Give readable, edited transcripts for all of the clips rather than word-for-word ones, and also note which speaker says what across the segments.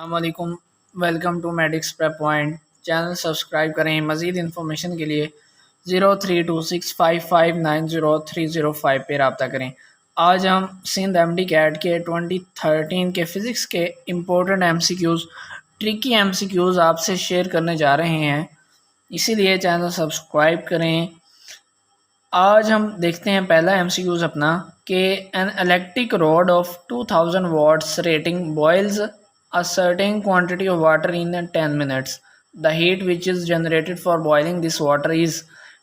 Speaker 1: अस्सलामुअलैकुम। Welcome to Medics Prep Point. Channel subscribe करें। मज़ीद इन्फॉर्मेशन के लिए 0326559030 पे रब्ता करें। आज हम सिंध एमडी कैट के 2013 के फ़िज़िक्स के इम्पोर्टेंट एमसीक्यूज़, ट्रिकी एमसीक्यूज़ आपसे शेयर करने जा रहे हैं, इसीलिए चैनल सब्सक्राइब करें। आज हम देखते हैं पहला एमसीक्यूज़ अपना कि an electric rod of 2000 watts rating boils a certain quantity of water in 10 minutes. The heat which is generated for boiling this water is,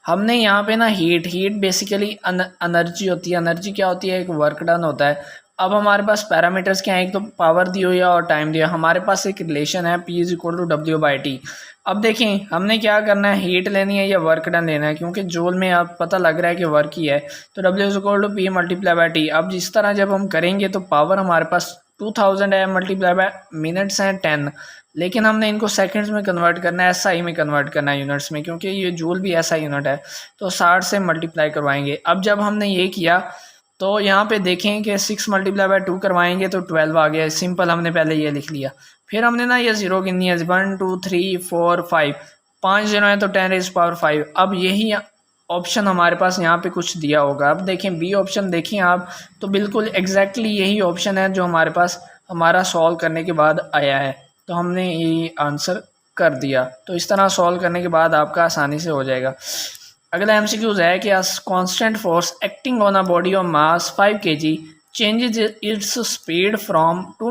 Speaker 1: हमने यहाँ पे ना हीट बेसिकली एनर्जी होती है। एनर्जी क्या होती है? एक वर्क डन होता है। अब हमारे पास पैरामीटर्स क्या है? एक तो पावर दी हुई है और टाइम दिया। हमारे पास एक रिलेशन है P=W/T। अब देखें हमने क्या करना है, हीट लेनी है या वर्क डन लेना है, क्योंकि जूल में आप पता लग रहा है कि वर्क ही है, तो W=P×T। अब जिस तरह जब हम करेंगे तो पावर हमारे पास 2000 है, मल्टीप्लाई बाय मिनट्स हैं 10, लेकिन हमने इनको सेकंड्स में कन्वर्ट करना है, SI में कन्वर्ट करना है, यूनिट्स में, क्योंकि ये जूल भी SI यूनिट है। तो 60 से मल्टीप्लाई करवाएंगे। अब जब हमने ये किया तो यहाँ पे देखें कि 6 × 2 करवाएंगे तो 12 आ गया। सिंपल, हमने पहले ये लिख लिया। फिर हमने ना ये ज़ीरो गिननी है, 1 2 3 4 5, 5 ज़ीरो है तो 10⁵5। अब यही ऑप्शन हमारे पास यहाँ पे कुछ दिया होगा। अब देखें बी ऑप्शन, देखें आप, तो बिल्कुल एग्जैक्टली यही ऑप्शन है जो हमारे पास हमारा सॉल्व करने के बाद आया है, तो हमने ये आंसर कर दिया। तो इस तरह सॉल्व करने के बाद आपका आसानी से हो जाएगा। अगला एमसीक्यूज है कि constant force acting on a body of mass 5 kg changes its speed from 2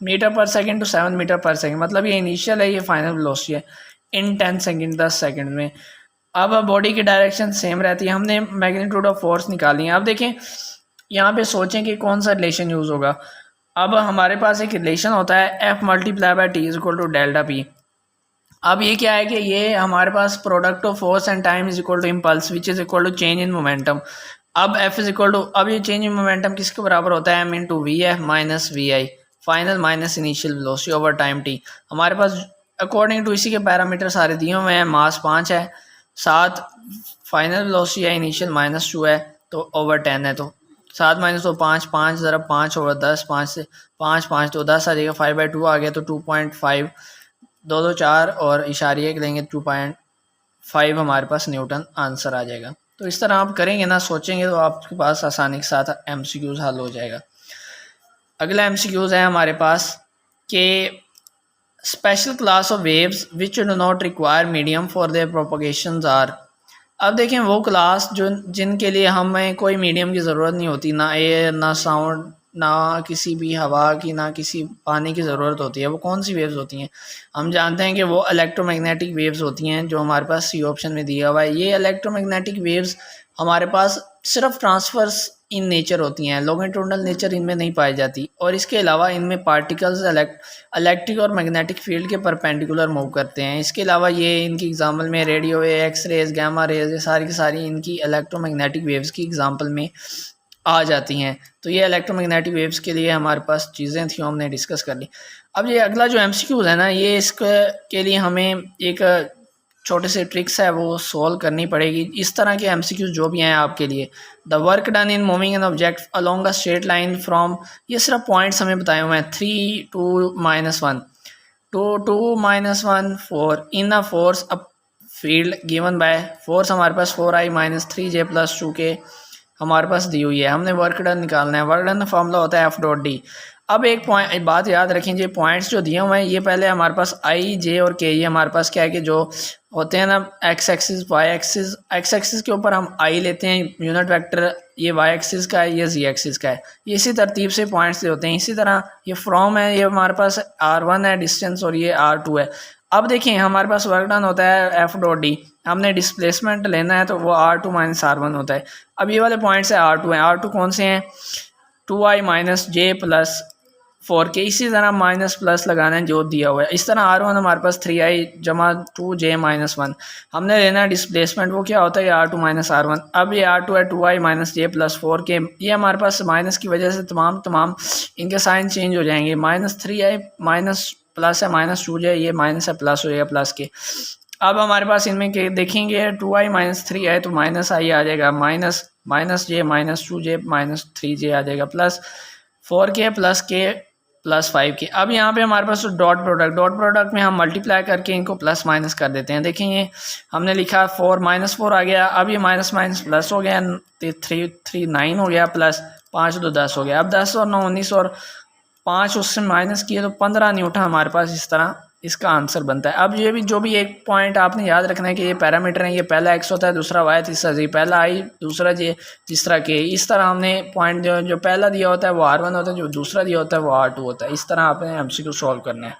Speaker 1: metre per second to 7 metre per second. मतलब ये इनिशियल है, ये फाइनल वेलोसिटी है इन 10 सेकंड, 10 सेकंड में। अब बॉडी की डायरेक्शन सेम रहती है। हमने मैग्नीट्यूड ऑफ फोर्स निकाली है। अब देखें यहाँ पे सोचें कि कौन सा रिलेशन यूज़ होगा। अब हमारे पास एक रिलेशन होता है F×T=Δp। अब ये क्या है कि ये हमारे पास product of force and time impulse which is equal to change in momentum. अब अब ये चेंज इन मोमेंटम किसके बराबर होता है? m/Vf - Vi final minus initial velocity over time t। हमारे पास अकॉर्डिंग टू इसी के पैरामीटर सारे दिए हुए हैं। मास 5 है, 7 फाइनल वेलोसिटी है, इनिशियल -2 है, तो ओवर 10 है। तो 7 - 2 5, 5 ज़रा 5 ओवर 10, 5 से 5 तो 10 आ जाएगा, 5/2 आ गया, तो 2.5, 2 4 और इशारे एक लेंगे 2.5 हमारे पास न्यूटन आंसर आ जाएगा। तो इस तरह आप करेंगे ना, सोचेंगे, तो आपके पास आसानी के साथ एमसीक्यूज हल हो जाएगा। अगला एमसीक्यूज है हमारे पास कि special class of waves which do not require medium for their propagations are. अब देखें वो क्लास जो जिनके लिए हमें कोई मीडियम की ज़रूरत नहीं होती, ना एयर, ना साउंड, ना किसी भी हवा की, ना किसी पानी की ज़रूरत होती है, वो कौन सी वेव्स होती हैं? हम जानते हैं कि वो इलेक्ट्रोमैग्नेटिक वेव्स होती हैं, जो हमारे पास सी ऑप्शन में दिया हुआ है। ये इलेक्ट्रोमैग्नेटिक वेव्स हमारे पास सिर्फ ट्रांसफर्स इन नेचर होती हैं, लॉन्गिट्यूडनल नेचर इनमें नहीं पाई जाती, और इसके अलावा इनमें पार्टिकल्स इलेक्ट्रिक और मैग्नेटिक फील्ड के परपेंडिकुलर मूव करते हैं। इसके अलावा ये इनकी एग्जाम्पल में radio wave, X rays, gamma rays, ये सारी की सारी इनकी इलेक्ट्रोमैग्नेटिक वेव्स की एग्जाम्पल में आ जाती हैं। तो ये इलेक्ट्रोमैग्नेटिक वेव्स के लिए हमारे पास चीज़ें थी, हमने डिस्कस कर ली। अब ये अगला जो एमसीक्यूज है ना, ये इसके लिए हमें एक छोटे से ट्रिक्स है वो सॉल्व करनी पड़ेगी। इस तरह के एमसीक्यूज जो भी हैं आपके लिए, the work done in moving an object along a straight line from, ये सिर्फ पॉइंट्स हमें बताए हुए हैं, 3 2 -1 2 2 -1 4 इन a force a field given by force हमारे पास 4i - 3j + 2k हमारे पास दी हुई है। हमने वर्क डन निकालना है। वर्क डन का फॉर्मूला होता है F.D। अब एक बात याद रखें, ये पॉइंट्स जो दिए हुए हैं, ये पहले हमारे पास I, J और K, ये हमारे पास क्या है कि जो होते हैं ना, X axis, Y axis. X axis के ऊपर हम I लेते हैं यूनिट वेक्टर, ये वाई एक्सिस का है, ये Z एक्सिस का है। ये इसी तरतीब से पॉइंट्स होते हैं। इसी तरह ये फ्रॉम है, ये हमारे पास R1 है डिस्टेंस, और ये R2 है। अब देखें हमारे पास वर्क डन होता है F.D। हमने डिस्प्लेसमेंट लेना है तो वो R2 - R1 होता है। अब ये वाले पॉइंट्स है R2 हैं। R2 कौन से हैं? 2i - j + 4k। इसी तरह माइनस प्लस लगाना है जो दिया हुआ है। इस तरह R1 हमारे पास 3i = 2j - 1। हमने लेना है डिस्प्लेसमेंट, वो क्या होता है? R2 - R1। अब ये R2 है 2i - j + 4k। ये हमारे पास माइनस की वजह से तमाम इनके साइन चेंज हो जाएंगे। -3i माइनस प्लस है -2j, ये माइनस है प्लस हो जाएगा प्लस के। अब हमारे पास इनमें के देखेंगे 2i - 3i तो -i आ जाएगा, -j - 2j - 3j आ जाएगा, प्लस 4k + k +5 की। अब यहाँ पे हमारे पास डॉट प्रोडक्ट में हम मल्टीप्लाई करके इनको प्लस माइनस कर देते हैं। देखिए ये हमने लिखा 4 -4 आ गया, अब ये माइनस माइनस प्लस हो गया, 3 9 हो गया, प्लस 5 2 10 हो गया। अब 10 और 9 19 और 5 उससे माइनस किए तो 15 नहीं उठा हमारे पास, इस तरह इसका आंसर बनता है। अब ये भी जो भी एक पॉइंट आपने याद रखना है कि ये पैरामीटर है, ये पहला x होता है, दूसरा y, तीसरा z, पहला i, दूसरा j, तीसरा k। इस तरह हमने पॉइंट जो पहला दिया होता है वो r1 होता है, जो दूसरा दिया होता है वो r2 होता है। इस तरह आपने MCQ सॉल्व करना है।